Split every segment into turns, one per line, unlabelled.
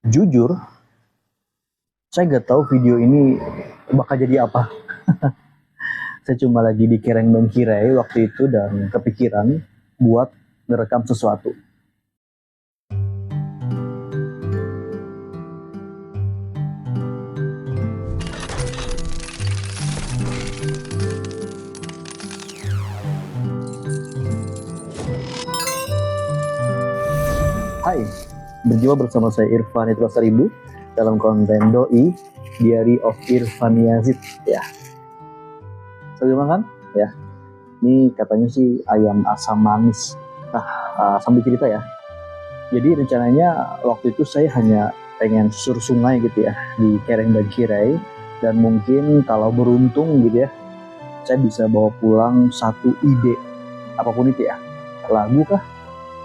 Jujur, saya nggak tahu video ini bakal jadi apa. Saya cuma lagi di Kireng dan Kirai waktu itu dan kepikiran buat ngerekam sesuatu. Hai, berjumpa bersama saya Irfan Itra Seribu dalam konten Doi Diary of Irfan Yazid. Ya, sambil makan? Ya, ini katanya sih ayam asam manis. Nah, sambil cerita ya. Jadi rencananya waktu itu saya hanya pengen susur sungai gitu ya di Kereng dan Kirai, dan mungkin kalau beruntung gitu ya, saya bisa bawa pulang satu ide apapun itu ya, lagu kah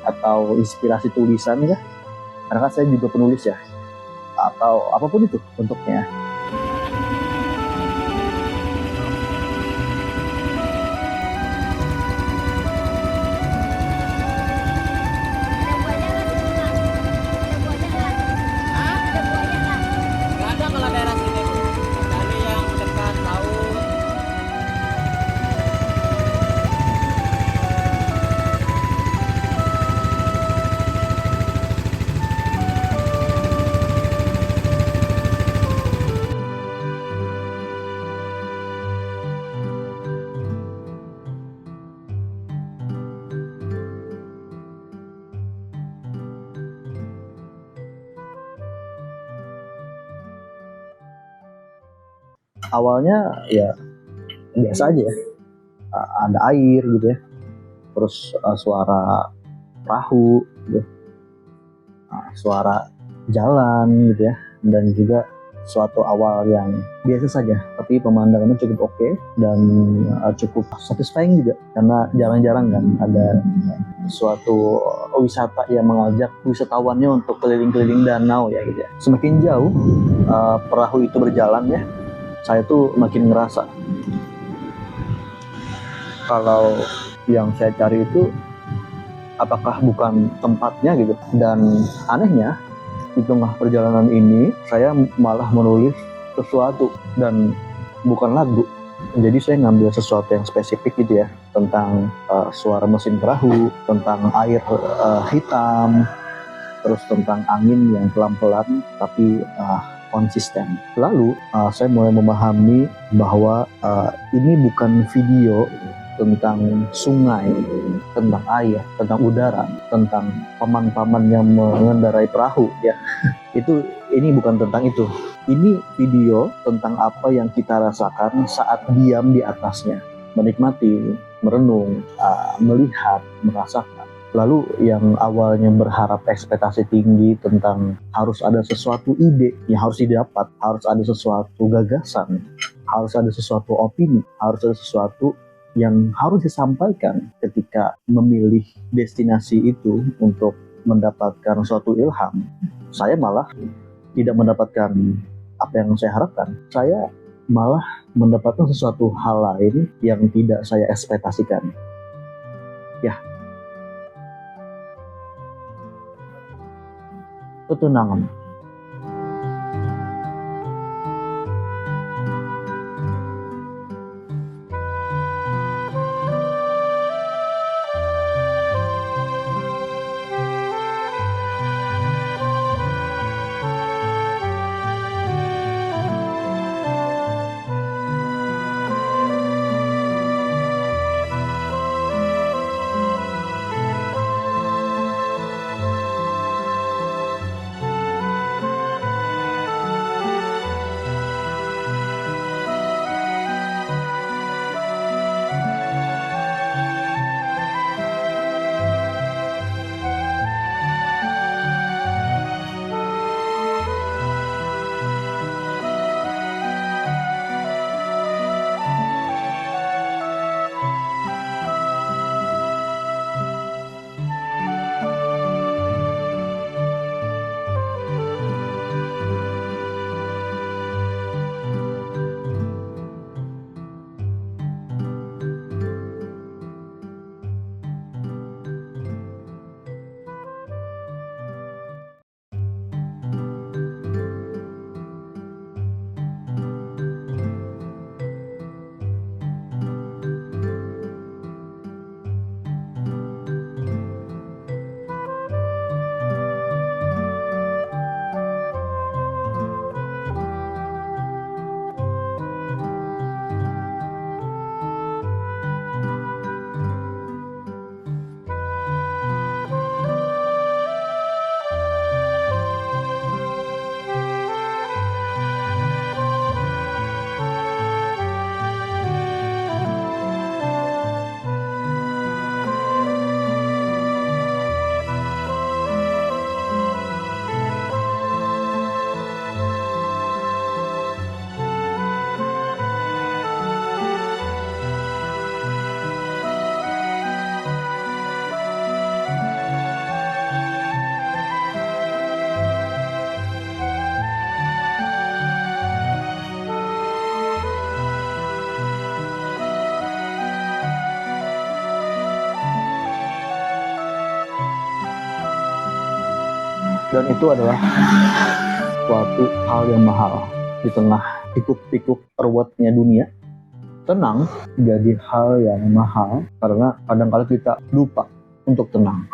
atau inspirasi tulisan kah, karena kan saya juga penulis ya, atau apapun itu bentuknya.
Ada buahnya nggak di sana? Ada buahnya nggak? Hah? Ada buahnya nggak? Nggak ada kalau daerah sini bu. Kecuali yang dekat laut.
Awalnya ya biasa aja ya, ada air gitu ya, terus suara perahu gitu, suara jalan gitu ya, dan juga suatu awal yang biasa saja, tapi pemandangannya cukup oke dan cukup satisfying juga, karena jarang-jarang kan ada suatu wisata yang mengajak wisatawannya untuk keliling-keliling danau ya gitu ya. Semakin jauh perahu itu berjalan ya, saya tuh makin ngerasa kalau yang saya cari itu apakah bukan tempatnya gitu. Dan anehnya di tengah perjalanan ini saya malah menulis sesuatu dan bukan lagu. Jadi saya ngambil sesuatu yang spesifik gitu ya, tentang suara mesin perahu, tentang air hitam, terus tentang angin yang pelan-pelan tapi konsisten. Lalu saya mulai memahami bahwa ini bukan video tentang sungai, tentang air, tentang udara, tentang paman-paman yang mengendarai perahu ya. Ini bukan tentang itu. Ini video tentang apa yang kita rasakan saat diam di atasnya, menikmati, merenung, melihat, merasakan. Lalu yang awalnya berharap ekspektasi tinggi tentang harus ada sesuatu ide yang harus didapat, harus ada sesuatu gagasan, harus ada sesuatu opini, harus ada sesuatu yang harus disampaikan ketika memilih destinasi itu untuk mendapatkan suatu ilham, saya malah tidak mendapatkan apa yang saya harapkan. Saya malah mendapatkan sesuatu hal lain yang tidak saya ekspektasikan. Ya, ketenangan. Dan itu adalah suatu hal yang mahal. Di tengah pikuk-pikuk ruwetnya dunia, tenang jadi hal yang mahal karena kadang-kala kita lupa untuk tenang.